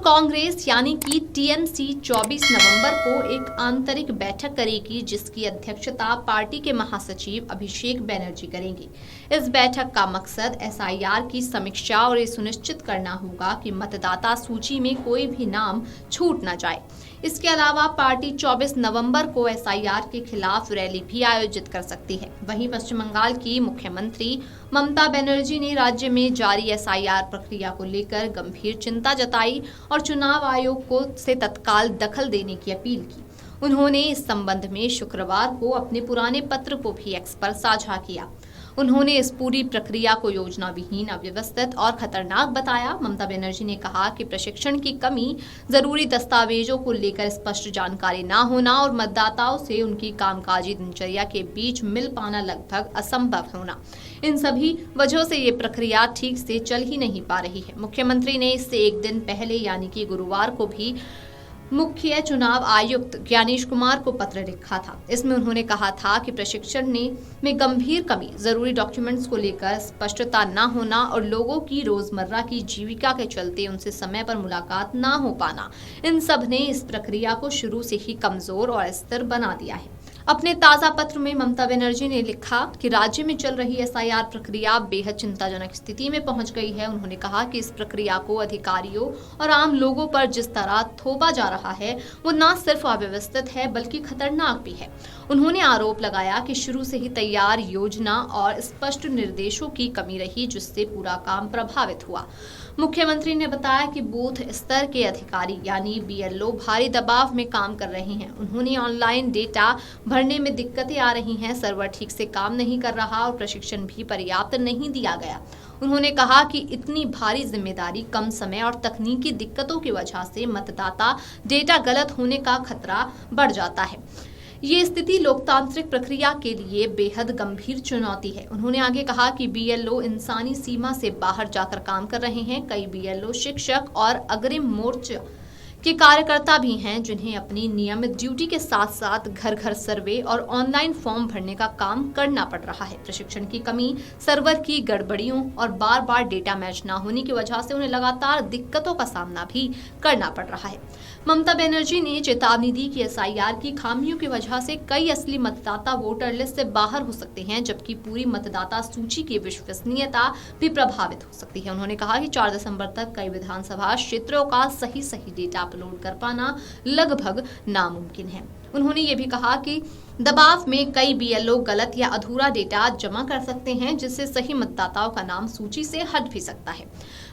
कांग्रेस यानी कि टीएमसी 24 नवंबर को एक आंतरिक बैठक करेगी, जिसकी अध्यक्षता पार्टी के महासचिव अभिषेक बैनर्जी करेंगे। इस बैठक का मकसद एसआईआर की समीक्षा और ये सुनिश्चित करना होगा कि मतदाता सूची में कोई भी नाम छूट न जाए। इसके अलावा पार्टी 24 नवंबर को एसआईआर के खिलाफ रैली भी आयोजित कर सकती है। वहीं पश्चिम बंगाल की मुख्यमंत्री ममता बनर्जी ने राज्य में जारी एसआईआर प्रक्रिया को लेकर गंभीर चिंता जताई और चुनाव आयोग को से तत्काल दखल देने की अपील की। उन्होंने इस संबंध में शुक्रवार को अपने पुराने पत्र को भी एक्स पर साझा किया। उन्होंने इस पूरी प्रक्रिया को योजना विहीन, अव्यवस्थित और खतरनाक बताया। ममता बनर्जी ने कहा कि प्रशिक्षण की कमी, जरूरी दस्तावेजों को लेकर स्पष्ट जानकारी न होना और मतदाताओं से उनकी कामकाजी दिनचर्या के बीच मिल पाना लगभग असंभव होना, इन सभी वजहों से ये प्रक्रिया ठीक से चल ही नहीं पा रही है। मुख्यमंत्री ने इससे एक दिन पहले यानी कि गुरुवार को भी मुख्य चुनाव आयुक्त ज्ञानेश कुमार को पत्र लिखा था। इसमें उन्होंने कहा था कि प्रशिक्षण में गंभीर कमी, जरूरी डॉक्यूमेंट्स को लेकर स्पष्टता न होना और लोगों की रोजमर्रा की जीविका के चलते उनसे समय पर मुलाकात न हो पाना, इन सब ने इस प्रक्रिया को शुरू से ही कमजोर और अस्थिर बना दिया है। अपने ताजा पत्र में ममता बनर्जी ने लिखा कि राज्य में चल रही एसआईआर प्रक्रिया बेहद चिंताजनक स्थिति में पहुंच गई है। उन्होंने कहा कि इस प्रक्रिया को अधिकारियों और आम लोगों पर जिस तरह थोपा जा रहा है वो न सिर्फ अव्यवस्थित है बल्कि खतरनाक भी है। उन्होंने आरोप लगाया कि शुरू से ही तैयार योजना और स्पष्ट निर्देशों की कमी रही, जिससे पूरा काम प्रभावित हुआ। मुख्यमंत्री ने बताया कि बूथ स्तर के अधिकारी यानी बीएलओ भारी दबाव में काम कर रहे हैं। उन्होंने ऑनलाइन डेटा भरने में दिक्कतें आ रही हैं, सर्वर ठीक से काम नहीं कर रहा और प्रशिक्षण भी पर्याप्त नहीं दिया गया। उन्होंने कहा कि इतनी भारी जिम्मेदारी, कम समय और तकनीकी दिक्कतों की वजह से मतदाता डेटा गलत होने का खतरा बढ़ जाता है। ये स्थिति लोकतांत्रिक प्रक्रिया के लिए बेहद गंभीर चुनौती है। उन्होंने आगे कहा कि बीएलओ इंसानी सीमा से बाहर जाकर काम कर रहे हैं। कई बीएलओ शिक्षक और अग्रिम मोर्चा के कार्यकर्ता भी हैं, जिन्हें अपनी नियमित ड्यूटी के साथ साथ घर घर सर्वे और ऑनलाइन फॉर्म भरने का काम करना पड़ रहा है। प्रशिक्षण की कमी, सर्वर की गड़बड़ियों और बार बार डेटा मैच न होने की वजह से उन्हें लगातार दिक्कतों का सामना भी करना पड़ रहा है। ममता बनर्जी ने चेतावनी दी कि एसआईआर की खामियों की वजह से कई असली मतदाता वोटर लिस्ट से बाहर हो सकते हैं, जबकि पूरी मतदाता सूची की विश्वसनीयता भी प्रभावित हो सकती है। उन्होंने कहा कि 4 दिसंबर तक कई विधानसभा क्षेत्रों का सही डेटा अपलोड कर पाना लगभग नामुमकिन है। उन्होंने ये भी कहा कि दबाव में कई बीएलओ गलत या अधूरा डेटा जमा कर सकते हैं, जिससे सही मतदाताओं का नाम सूची से हट भी सकता है।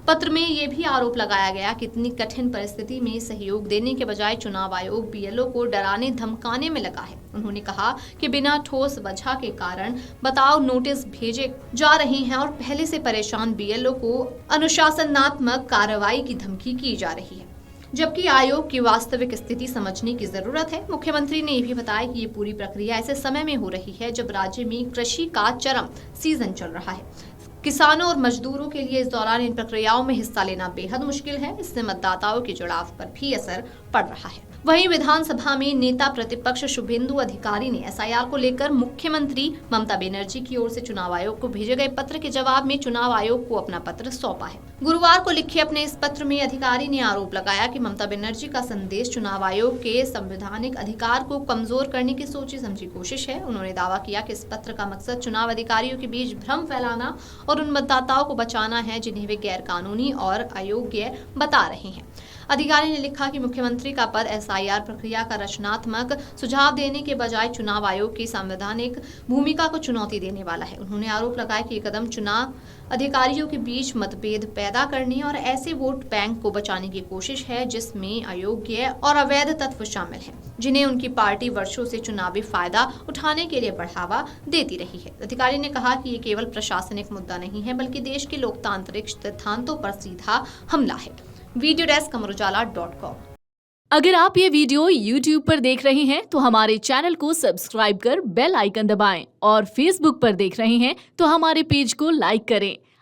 पत्र में ये भी आरोप लगाया गया कि इतनी कठिन परिस्थिति में सहयोग देने के बजाय चुनाव आयोग बीएलओ को डराने धमकाने में लगा है। उन्होंने कहा कि बिना ठोस वजह के कारण बताओ नोटिस भेजे जा रहे हैं और पहले से परेशान बीएलओ को अनुशासनात्मक कार्रवाई की धमकी की जा रही है, जबकि आयोग की वास्तविक स्थिति समझने की जरूरत है। मुख्यमंत्री ने यह भी बताया कि ये पूरी प्रक्रिया ऐसे समय में हो रही है जब राज्य में कृषि का चरम सीजन चल रहा है। किसानों और मजदूरों के लिए इस दौरान इन प्रक्रियाओं में हिस्सा लेना बेहद मुश्किल है। इससे मतदाताओं के जुड़ाव पर भी असर पड़ रहा है। वहीं विधानसभा में नेता प्रतिपक्ष शुभेंदु अधिकारी ने एसआईआर को लेकर मुख्यमंत्री ममता बनर्जी की ओर से चुनाव आयोग को भेजे गए पत्र के जवाब में चुनाव आयोग को अपना पत्र सौंपा है। गुरुवार को लिखे अपने इस पत्र में अधिकारी ने आरोप लगाया कि ममता बनर्जी का संदेश चुनाव आयोग के संवैधानिक अधिकार को कमजोर करने की सोची समझी कोशिश है। उन्होंने दावा किया कि इस पत्र का मकसद चुनाव अधिकारियों के बीच भ्रम फैलाना और उन मतदाताओं को बचाना है जिन्हें वे गैर कानूनी और अयोग्य बता रहे हैं। अधिकारी ने लिखा कि मुख्यमंत्री का पद एसआईआर प्रक्रिया का रचनात्मक सुझाव देने के बजाय चुनाव आयोग की संवैधानिक भूमिका को चुनौती देने वाला है। उन्होंने आरोप लगाया कि ये कदम चुनाव अधिकारियों के बीच मतभेद पैदा करने और ऐसे वोट बैंक को बचाने की कोशिश है जिसमें अयोग्य और अवैध तत्व शामिल हैं, जिन्हें उनकी पार्टी वर्षों से चुनावी फायदा उठाने के लिए बढ़ावा देती रही है। अधिकारी ने कहा कि ये केवल प्रशासनिक मुद्दा नहीं है बल्कि देश के लोकतांत्रिक सिद्धांतों पर सीधा हमला है। वीडियो डेस्क अमरोजाला.com। अगर आप ये वीडियो YouTube पर देख रहे हैं तो हमारे चैनल को सब्सक्राइब कर बेल आइकन दबाएं और Facebook पर देख रहे हैं तो हमारे पेज को लाइक करें।